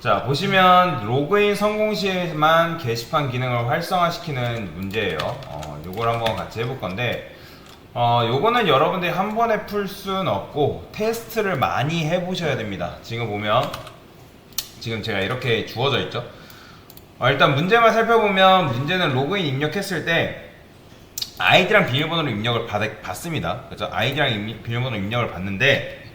자, 보시면 로그인 성공 시에만 게시판 기능을 활성화시키는 문제예요. 요걸 한번 같이 해볼 건데, 요거는 여러분들이 한 번에 풀 수는 없고 테스트를 많이 해보셔야 됩니다. 지금 보면 지금 제가 이렇게 주어져 있죠. 일단 문제만 살펴보면 문제는 로그인 입력했을 때 아이디랑 비밀번호를 입력을 받습니다. 그렇죠? 아이디랑 비밀번호 입력을 받는데,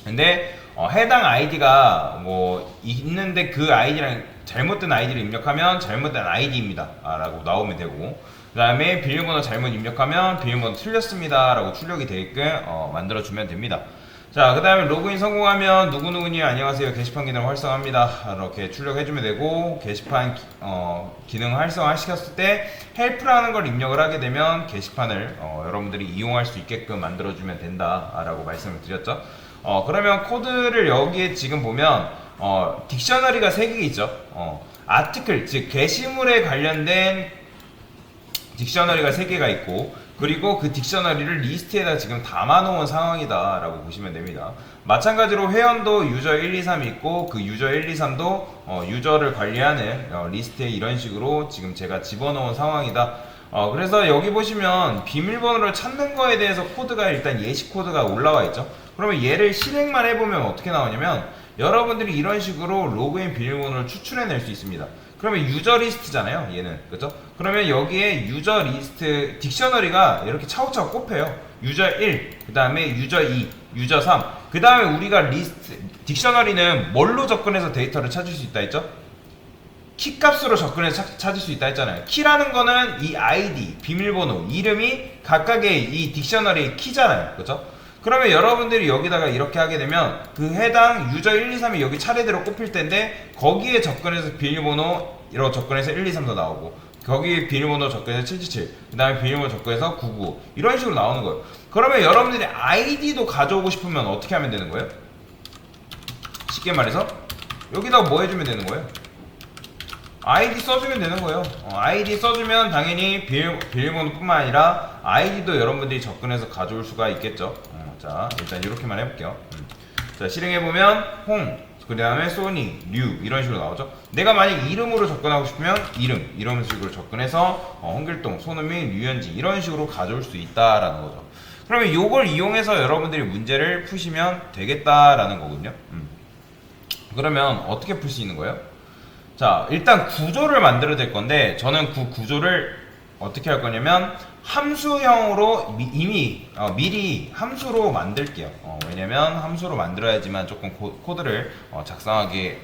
근데 해당 아이디가 뭐 있는데 그 아이디랑 잘못된 아이디를 입력하면 잘못된 아이디입니다 라고 나오면 되고, 그 다음에 비밀번호 잘못 입력하면 비밀번호 틀렸습니다 라고 출력이 되게끔 만들어주면 됩니다. 자, 그 다음에 로그인 성공하면 누구누구니 안녕하세요 게시판 기능 활성화합니다 이렇게 출력해주면 되고, 게시판 기능 활성화 시켰을 때 헬프라는 걸 입력을 하게 되면 게시판을 여러분들이 이용할 수 있게끔 만들어주면 된다 라고 말씀을 드렸죠. 그러면 코드를 여기에 지금 보면 딕셔너리가 3개 있죠. 아티클, 즉 게시물에 관련된 딕셔너리가 3개가 있고, 그리고 그 딕셔너리를 리스트에다 지금 담아놓은 상황이다 라고 보시면 됩니다. 마찬가지로 회원도 유저 1, 2, 3이 있고, 그 유저 1, 2, 3도 유저를 관리하는 리스트에 이런 식으로 지금 제가 집어넣은 상황이다. 그래서 여기 보시면 비밀번호를 찾는 거에 대해서 코드가 일단 예시 코드가 올라와 있죠. 그러면 얘를 실행만 해보면 어떻게 나오냐면, 여러분들이 이런 식으로 로그인 비밀번호를 추출해낼 수 있습니다. 그러면 유저 리스트잖아요, 얘는. 그죠? 그러면 여기에 유저 리스트 딕셔너리가 이렇게 차곡차곡 꼽혀요. 유저 1, 그 다음에 유저 2, 유저 3. 그 다음에 우리가 리스트, 딕셔너리는 뭘로 접근해서 데이터를 찾을 수 있다 했죠? 키 값으로 접근해서 찾을 수 있다 했잖아요. 키라는 거는 이 아이디, 비밀번호, 이름이 각각의 이 딕셔너리의 키잖아요. 그죠? 그러면 여러분들이 여기다가 이렇게 하게 되면 그 해당 유저 1, 2, 3이 여기 차례대로 꼽힐 텐데, 거기에 접근해서 비밀번호 이렇게 접근해서 1, 2, 3도 나오고, 거기에 비밀번호 접근해서 777, 그 다음에 비밀번호 접근해서 99, 이런 식으로 나오는 거예요. 그러면 여러분들이 아이디도 가져오고 싶으면 어떻게 하면 되는 거예요? 쉽게 말해서 여기다가 뭐 해주면 되는 거예요? 아이디 써주면 되는 거예요. 아이디 써주면 당연히 비밀번호 뿐만 아니라 아이디도 여러분들이 접근해서 가져올 수가 있겠죠. 자, 일단 이렇게만 해볼게요. 자, 실행해보면 홍, 그 다음에 소니, 류 이런 식으로 나오죠. 내가 만약 이름으로 접근하고 싶으면 이런 식으로 접근해서 홍길동, 손흥민, 류현진 이런 식으로 가져올 수 있다라는 거죠. 그러면 이걸 이용해서 여러분들이 문제를 푸시면 되겠다라는 거거든요. 그러면 어떻게 풀 수 있는 거예요? 자, 일단 구조를 만들어야 될 건데, 저는 그 구조를 어떻게 할 거냐면 함수형으로 미리 함수로 만들게요. 왜냐면 함수로 만들어야지만 조금 코드를 작성하기가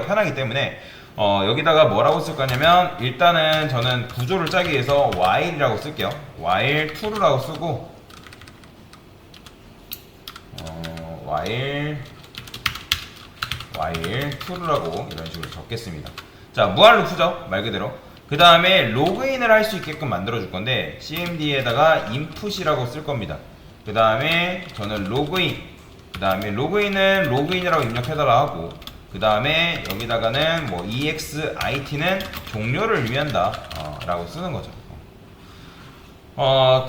편하기 때문에 여기다가 뭐라고 쓸 거냐면, 일단은 저는 구조를 짜기 위해서 while이라고 쓸게요. while true라고 쓰고, while true라고 이런 식으로 적겠습니다. 자, 무한 루프죠, 말 그대로. 그 다음에 로그인을 할 수 있게끔 만들어 줄 건데, cmd에다가 input이라고 쓸 겁니다. 그 다음에 저는 로그인, 그 다음에 로그인은 로그인이라고 입력해달라 하고, 그 다음에 여기다가는 뭐 exit는 종료를 의미한다 라고 쓰는 거죠.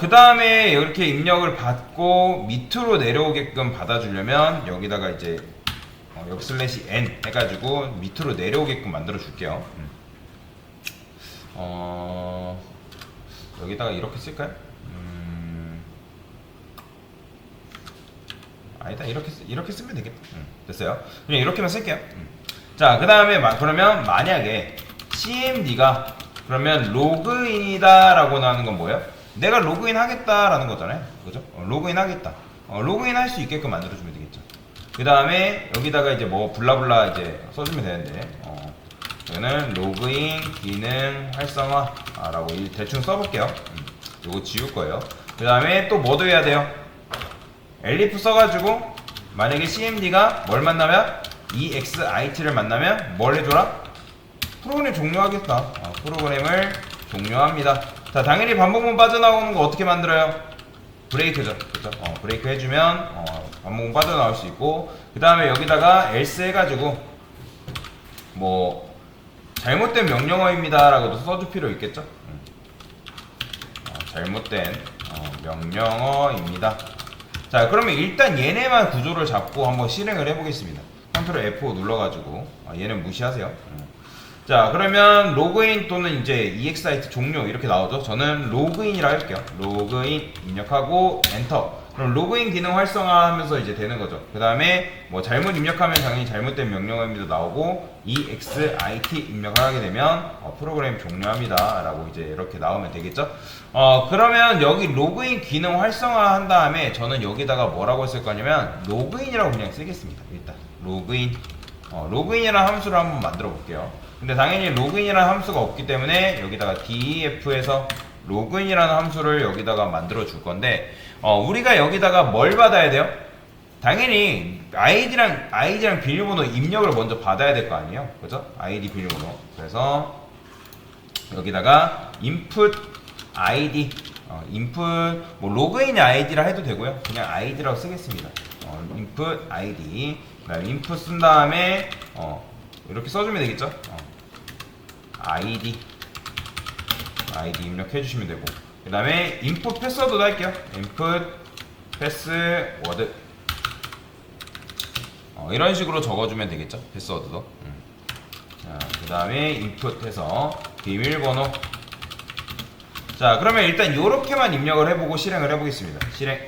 그 다음에 이렇게 입력을 받고 밑으로 내려오게끔 받아주려면 여기다가 이제 여기 슬래시 n 해가지고 밑으로 내려오게끔 만들어 줄게요. 여기다가 이렇게 쓸까요? 아니다, 이렇게 쓰면 되겠다. 됐어요. 그냥 이렇게만 쓸게요. 자, 그 다음에 그러면 만약에 cmd가 그러면 로그인이다 라고 나오는 건 뭐예요? 내가 로그인 하겠다 라는 거잖아요. 그죠? 로그인 하겠다. 로그인 할 수 있게끔 만들어주면 되겠죠. 그 다음에 여기다가 이제 뭐 블라블라 이제 써주면 되는데, 저는 로그인 기능 활성화 라고 대충 써볼게요. 요거 지울 거예요. 그 다음에 또 뭐도 해야 돼요? elif 써가지고 만약에 cmd가 뭘 만나면 exit를 만나면 뭘 해줘라? 프로그램 종료하겠다. 프로그램을 종료합니다. 자, 당연히 반복문 빠져나오는 거 어떻게 만들어요? 브레이크죠. 그렇죠? 브레이크 해주면 반복문 빠져나올 수 있고, 그 다음에 여기다가 else 해가지고 뭐 잘못된 명령어입니다 라고도 써줄 필요 있겠죠. 잘못된 명령어입니다. 자, 그러면 일단 얘네만 구조를 잡고 한번 실행을 해보겠습니다. 컨트롤 F5 눌러가지고 얘는 무시하세요. 자, 그러면 로그인 또는 이제 EXIT 종료 이렇게 나오죠. 저는 로그인이라 할게요. 로그인 입력하고 엔터. 그럼 로그인 기능 활성화하면서 이제 되는 거죠. 그 다음에 뭐 잘못 입력하면 당연히 잘못된 명령어입니다 나오고 EXIT 입력을 하게 되면 프로그램 종료합니다 라고 이제 이렇게 나오면 되겠죠. 그러면 여기 로그인 기능 활성화 한 다음에 저는 여기다가 뭐라고 쓸 거냐면 로그인이라고 그냥 쓰겠습니다. 일단 로그인 로그인이라는 함수를 한번 만들어 볼게요. 근데 당연히 로그인이라는 함수가 없기 때문에 여기다가 def에서 로그인이라는 함수를 여기다가 만들어 줄 건데 우리가 여기다가 뭘 받아야 돼요? 당연히 아이디랑 비밀번호 입력을 먼저 받아야 될 거 아니에요, 그죠? 아이디 비밀번호. 그래서 여기다가 input id input 뭐 로그인 아이디라 해도 되고요. 그냥 아이디라고 쓰겠습니다. input id 그다음에 input 쓴 다음에 이렇게 써주면 되겠죠? 아이디 입력해 주시면 되고 그 다음에 input 패스워드도 할게요. input 패스워드 이런 식으로 적어주면 되겠죠. 패스워드도. 자, 그 다음에 input 해서 비밀번호. 자, 그러면 일단 요렇게만 입력을 해보고 실행을 해보겠습니다. 실행.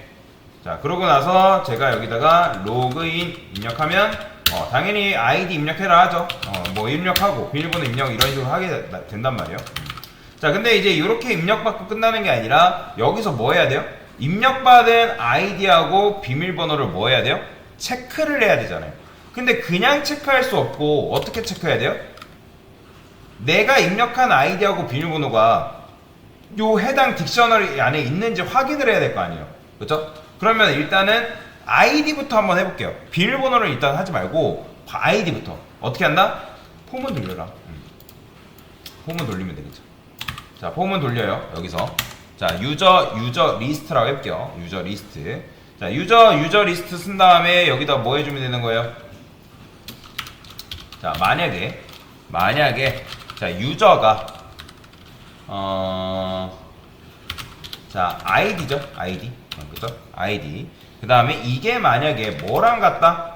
자, 그러고 나서 제가 여기다가 로그인 입력하면 당연히 아이디 입력해라 하죠. 뭐 입력하고 비밀번호 입력 이런 식으로 하게 된단 말이에요. 자, 근데 이제 이렇게 입력받고 끝나는 게 아니라 여기서 뭐 해야 돼요? 입력받은 아이디하고 비밀번호를 뭐 해야 돼요? 체크를 해야 되잖아요. 근데 그냥 체크할 수 없고 어떻게 체크해야 돼요? 내가 입력한 아이디하고 비밀번호가 요 해당 딕셔너리 안에 있는지 확인을 해야 될 거 아니에요. 그렇죠? 그러면 일단은 아이디부터 한번 해볼게요. 비밀번호를 일단 하지 말고 아이디부터 어떻게 한다? 폼은 돌려라. 폼은 돌리면 되겠죠. 자, 폼은 돌려요. 여기서 자, 유저 리스트라고 해볼게요. 유저 리스트. 자, 유저 리스트 쓴 다음에 여기다 뭐 해주면 되는 거예요? 자, 만약에 자, 유저가 자, 아이디죠. 아이디. 그죠? 아이디. 그 다음에 이게 만약에 뭐랑 같다?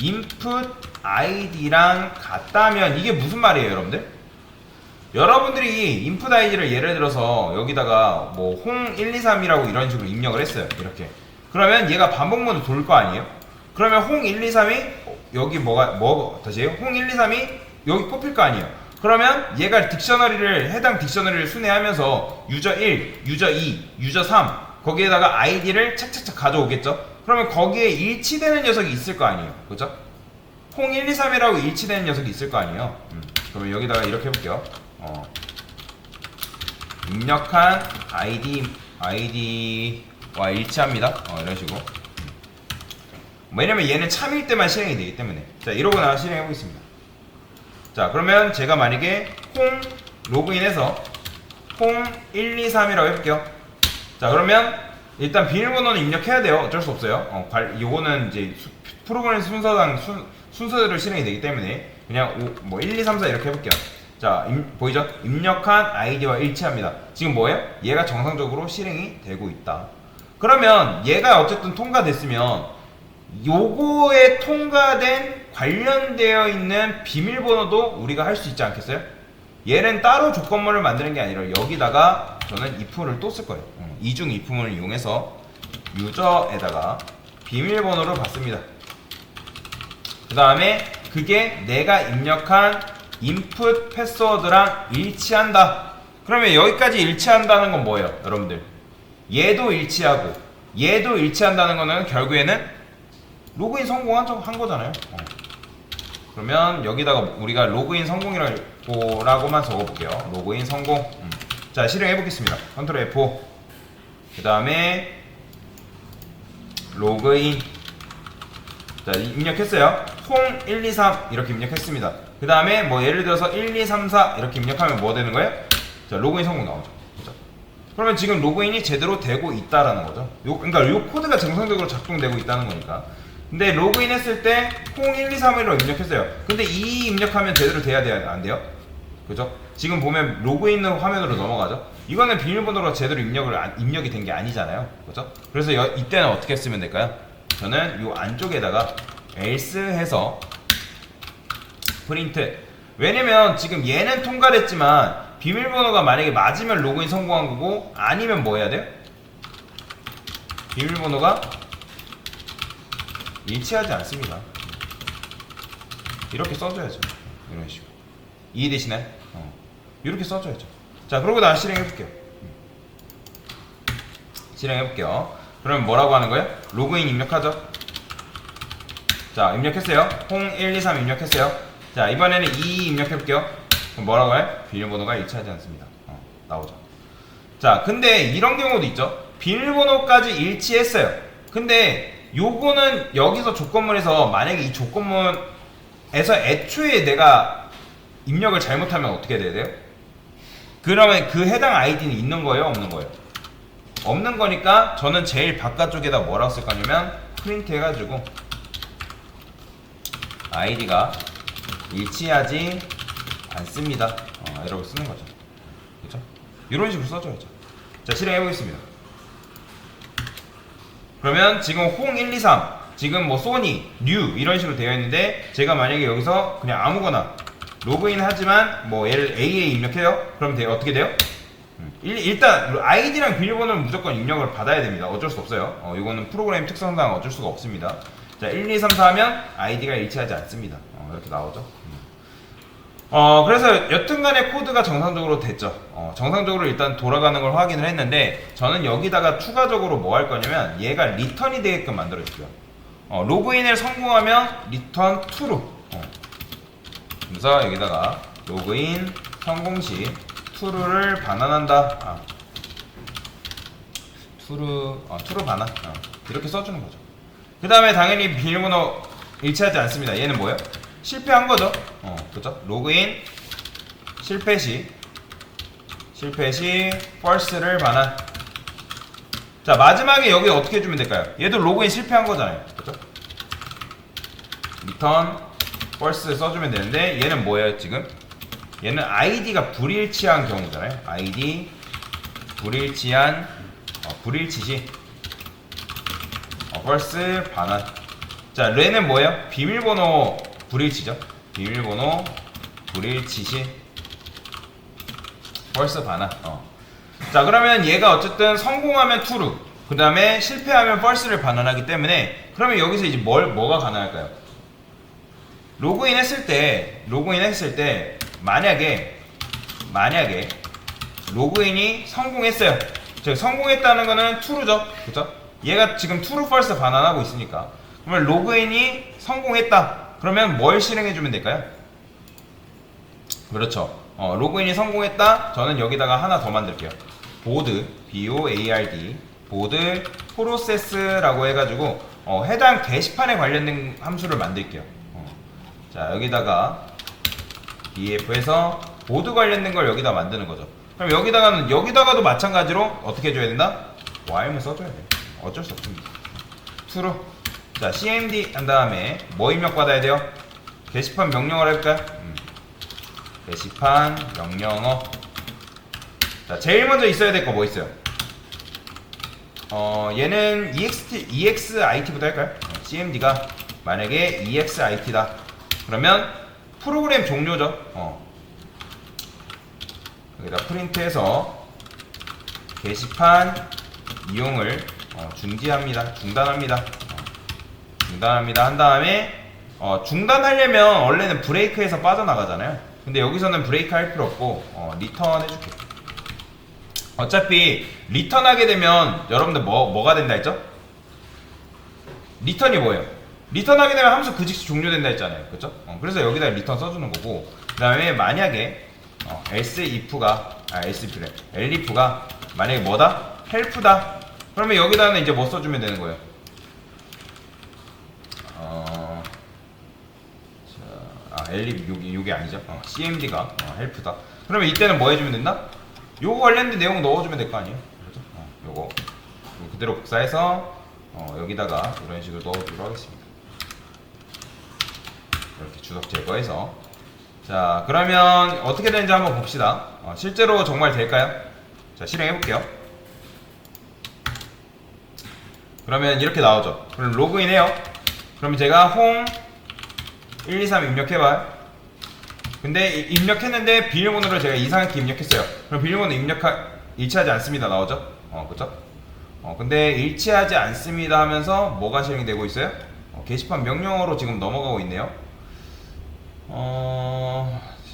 input id랑 같다면 이게 무슨 말이에요, 여러분들? 여러분들이 input id를 예를 들어서 여기다가 뭐 홍123이라고 이런 식으로 입력을 했어요. 이렇게. 그러면 얘가 반복문으로 돌 거 아니에요? 그러면 홍123이 여기 다시 해요. 홍123이 여기 뽑힐 거 아니에요? 그러면 얘가 해당 딕셔너리를 순회하면서 유저 1, 유저 2, 유저 3 거기에다가 아이디를 착착착 가져오겠죠? 그러면 거기에 일치되는 녀석이 있을 거 아니에요? 그죠? 홍123이라고 일치되는 녀석이 있을 거 아니에요? 그러면 여기다가 이렇게 해볼게요. 입력한 아이디와 일치합니다. 이런 식으로. 왜냐면 얘는 참일 때만 실행이 되기 때문에. 자, 이러고 나서 실행해 보겠습니다. 자, 그러면 제가 만약에 홍 로그인해서 홍123이라고 해볼게요. 자, 그러면 일단 비밀번호는 입력해야 돼요. 어쩔 수 없어요. 요거는 이제 프로그램 순서대로 실행이 되기 때문에 그냥 뭐 1, 2, 3, 4 이렇게 해볼게요. 자, 보이죠? 입력한 아이디와 일치합니다. 지금 뭐예요? 얘가 정상적으로 실행이 되고 있다. 그러면 얘가 어쨌든 통과됐으면 요거에 통과된 관련되어 있는 비밀번호도 우리가 할 수 있지 않겠어요? 얘는 따로 조건문을 만드는 게 아니라 여기다가 저는 if를 또 쓸 거예요. 이중 if문을 이용해서 유저에다가 비밀번호를 받습니다. 그 다음에 그게 내가 입력한 input 패스워드랑 일치한다. 그러면 여기까지 일치한다는 건 뭐예요, 여러분들? 얘도 일치하고 얘도 일치한다는 거는 결국에는 로그인 성공한 거잖아요. 그러면 여기다가 우리가 로그인 성공이라고만 적어볼게요. 로그인 성공. 자, 실행해 보겠습니다. 컨트롤 F5. 그 다음에 로그인. 자, 입력했어요. 홍123 이렇게 입력했습니다. 그 다음에 뭐 예를 들어서 1, 2, 3, 4 이렇게 입력하면 뭐 되는 거예요? 자, 로그인 성공 나오죠. 그죠? 그러면 지금 로그인이 제대로 되고 있다라는 거죠. 그러니까 요 코드가 정상적으로 작동되고 있다는 거니까. 근데 로그인 했을 때 홍123으로 입력했어요. 근데 이 입력하면 제대로 돼야 돼요? 안 돼요? 그죠? 지금 보면 로그인 화면으로 넘어가죠? 이거는 비밀번호가 제대로 입력이 된 게 아니잖아요. 그죠? 그래서 이때는 어떻게 쓰면 될까요? 저는 이 안쪽에다가 else 해서 프린트. 왜냐면 지금 얘는 통과됐지만 비밀번호가 만약에 맞으면 로그인 성공한 거고 아니면 뭐 해야 돼요? 비밀번호가 일치하지 않습니다. 이렇게 써줘야죠. 이런 식으로. 이해되시나요? 이렇게 써줘야죠. 자, 그러고 다시 실행해볼게요. 실행해볼게요. 그러면 뭐라고 하는 거예요? 로그인 입력하죠. 자, 입력했어요. 홍123 입력했어요. 자, 이번에는 2 입력해볼게요. 그럼 뭐라고 해? 비밀번호가 일치하지 않습니다. 나오죠. 자, 근데 이런 경우도 있죠. 비밀번호까지 일치했어요. 근데 요거는 여기서 조건문에서 만약에 이 조건문에서 애초에 내가 입력을 잘못하면 어떻게 돼야 돼요? 그러면 그 해당 아이디는 있는 거예요? 없는 거예요? 없는 거니까 저는 제일 바깥쪽에다 뭐라고 쓸 거냐면 프린트 해가지고 아이디가 일치하지 않습니다. 이러고 쓰는 거죠. 그렇죠? 이런 식으로 써줘야죠. 자, 실행해 보겠습니다. 그러면 지금 홍123 지금 뭐 소니, 뉴 이런 식으로 되어 있는데 제가 만약에 여기서 그냥 아무거나 로그인 하지만 뭐 얘를 AA 입력해요. 그럼 어떻게 돼요? 일단 아이디랑 비밀번호는 무조건 입력을 받아야 됩니다. 어쩔 수 없어요. 이거는 프로그램 특성상 어쩔 수가 없습니다. 자, 1, 2, 3, 4 하면 아이디가 일치하지 않습니다. 이렇게 나오죠. 그래서 여튼간에 코드가 정상적으로 됐죠. 정상적으로 일단 돌아가는 걸 확인을 했는데 저는 여기다가 추가적으로 뭐 할 거냐면 얘가 리턴이 되게끔 만들어 줄게요. 로그인을 성공하면 리턴 true. 그래서 여기다가 로그인 성공 시 true를 반환한다. true 반환. 이렇게 써주는 거죠. 그 다음에 당연히 비밀번호 일치하지 않습니다. 얘는 뭐예요? 실패한 거죠. 그죠? 로그인 실패 시 false를 반환. 자, 마지막에 여기 어떻게 해주면 될까요? 얘도 로그인 실패한 거잖아요. 그죠? return false 써주면 되는데 얘는 뭐예요 지금? 얘는 아이디가 불일치한 경우잖아요. 아이디 불일치한 불일치 시 false 반환. 자, 레는 뭐예요? 비밀번호 불일치죠. 비밀번호 불일치 시 false 반환. 자, 그러면 얘가 어쨌든 성공하면 true, 그 다음에 실패하면 false를 반환하기 때문에 그러면 여기서 이제 뭐가 가능할까요? 로그인 했을 때 만약에 로그인이 성공했어요. 즉 성공했다는 거는 true죠. 그죠? 얘가 지금 true false 반환하고 있으니까 그러면 로그인이 성공했다. 그러면 뭘 실행해 주면 될까요? 그렇죠. 로그인이 성공했다. 저는 여기다가 하나 더 만들게요. board board board process라고 해가지고 해당 게시판에 관련된 함수를 만들게요. 자, 여기다가 df에서 보드 관련된 걸 여기다 만드는 거죠. 그럼 여기다가도 마찬가지로 어떻게 해줘야 된다? while을 써줘야 돼요. 어쩔 수 없습니다. true. 자, cmd 한 다음에 뭐 입력 받아야 돼요? 게시판 명령어를 할까요? 게시판 명령어. 자, 제일 먼저 있어야 될 거 뭐 있어요? 얘는 exit부터 할까요? cmd가 만약에 exit다. 그러면 프로그램 종료죠. 여기다 프린트해서 게시판 이용을 중단합니다 한 다음에 중단하려면 원래는 브레이크에서 빠져나가잖아요. 근데 여기서는 브레이크 할 필요 없고 리턴 해줄게. 어차피 리턴하게 되면 여러분들 뭐가 된다 했죠? 리턴이 뭐예요? 리턴하게 되면 함수 그 즉시 종료된다 했잖아요. 그쵸? 그래서 여기다 리턴 써주는 거고, 그 다음에 만약에 elif가 만약에 뭐다? help다. 그러면 여기다는 이제 뭐 써주면 되는 거예요? elif 요게 아니죠? cmd가 help다. 그러면 이때는 뭐 해주면 된다? 요거 관련된 내용 넣어주면 될 거 아니에요? 그렇죠? 요거 그대로 복사해서 여기다가 이런 식으로 넣어주도록 하겠습니다. 이렇게 주석 제거해서 자, 그러면 어떻게 되는지 한번 봅시다. 실제로 정말 될까요? 자, 실행해 볼게요. 그러면 이렇게 나오죠. 그럼 로그인해요. 그러면 제가 홈 123 입력해봐요. 근데 입력했는데 비밀번호를 제가 이상하게 입력했어요. 그럼 비밀번호 일치하지 않습니다 나오죠? 그쵸? 근데 일치하지 않습니다 하면서 뭐가 실행이 되고 있어요? 게시판 명령어로 지금 넘어가고 있네요.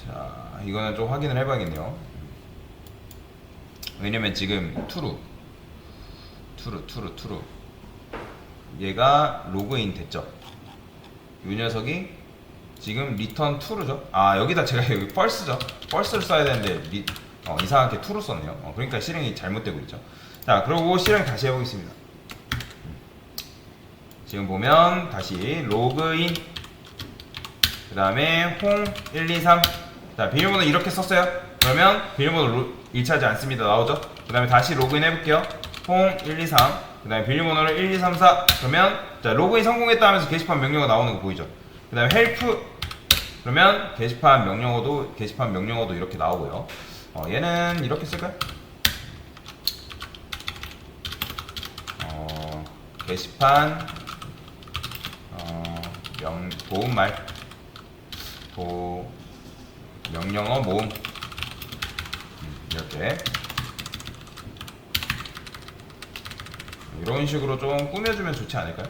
자, 이거는 좀 확인을 해봐야겠네요. 왜냐면 지금 투루 얘가 로그인 됐죠. 이 녀석이 지금 리턴 투루죠. 여기다 제가 여기 펄스죠. 펄스를 써야 되는데 이상하게 투루 썼네요. 그러니까 실행이 잘못되고 있죠. 자, 그리고 실행 다시 해보겠습니다. 지금 보면 다시 로그인, 그 다음에 홈 123. 자, 비밀번호 이렇게 썼어요. 그러면 비밀번호 일치하지 않습니다 나오죠. 그 다음에 다시 로그인 해볼게요. 홈 123, 그 다음에 비밀번호를 1234. 그러면 자, 로그인 성공했다 하면서 게시판 명령어 나오는 거 보이죠. 그 다음에 헬프, 그러면 게시판 명령어도 이렇게 나오고요. 얘는 이렇게 쓸까요? 게시판 도움말 명령어 모음, 이렇게 이런 식으로 좀 꾸며주면 좋지 않을까요?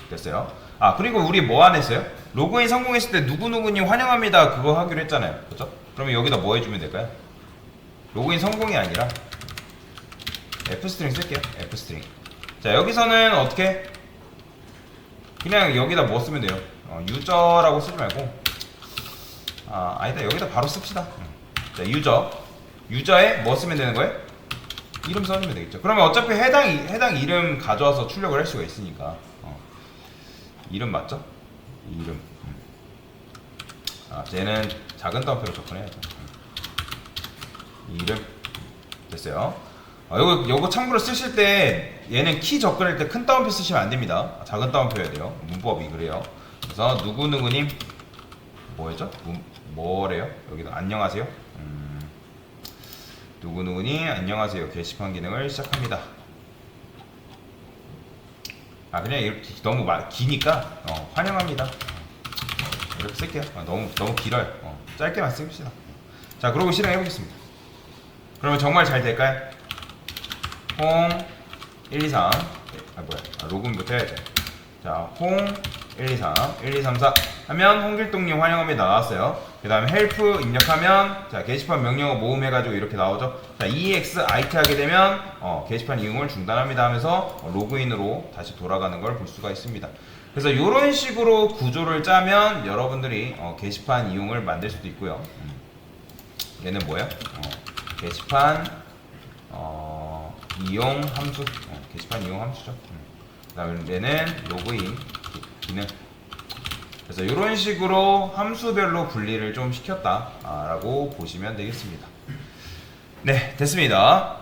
됐어요. 그리고 우리 뭐 안 했어요? 로그인 성공했을 때 누구누구님 환영합니다 그거 하기로 했잖아요. 그렇죠? 그러면 여기다 뭐 해주면 될까요? 로그인 성공이 아니라 f스트링 쓸게요. f스트링. 자, 여기서는 어떻게? 그냥 여기다 뭐 쓰면 돼요? 유저라고 쓰지 말고 아니다, 여기다 바로 씁시다. 자, 유저에 뭐 쓰면 되는 거예요? 이름 써주면 되겠죠. 그러면 어차피 해당 이름 가져와서 출력을 할 수가 있으니까 이름 맞죠? 이름. 쟤는 작은 따옴표로 접근해야죠. 이름. 됐어요. 요거 참고로 쓰실 때 얘는 키 접근할 때 큰 따옴표 쓰시면 안 됩니다. 작은 따옴표여야 돼요. 문법이 그래요. 그래서 누구누구님 뭐였죠? 뭐래요? 여기도 안녕하세요. 누구누구니 안녕하세요. 게시판 기능을 시작합니다. 그냥 이렇게 너무 기니까 환영합니다. 이렇게 쓸게요. 너무 길어요. 짧게만 씁시다. 자, 그러고 실행해 보겠습니다. 그러면 정말 잘 될까요? 홈 123 로그인부터 해야 돼. 자, 홈 123 1234 하면 홍길동님 환영합니다 나왔어요. 그 다음에 헬프 입력하면 자, 게시판 명령어 모음 해가지고 이렇게 나오죠. 자, EXIT 하게 되면 게시판 이용을 중단합니다 하면서 로그인으로 다시 돌아가는 걸 볼 수가 있습니다. 그래서 이런 식으로 구조를 짜면 여러분들이 게시판 이용을 만들 수도 있고요. 얘는 뭐예요? 게시판 이용 함수, 게시판 이용 함수죠. 그 다음에 얘는 로그인 기능. 그래서 이런 식으로 함수별로 분리를 좀 시켰다라고 보시면 되겠습니다. 네, 됐습니다.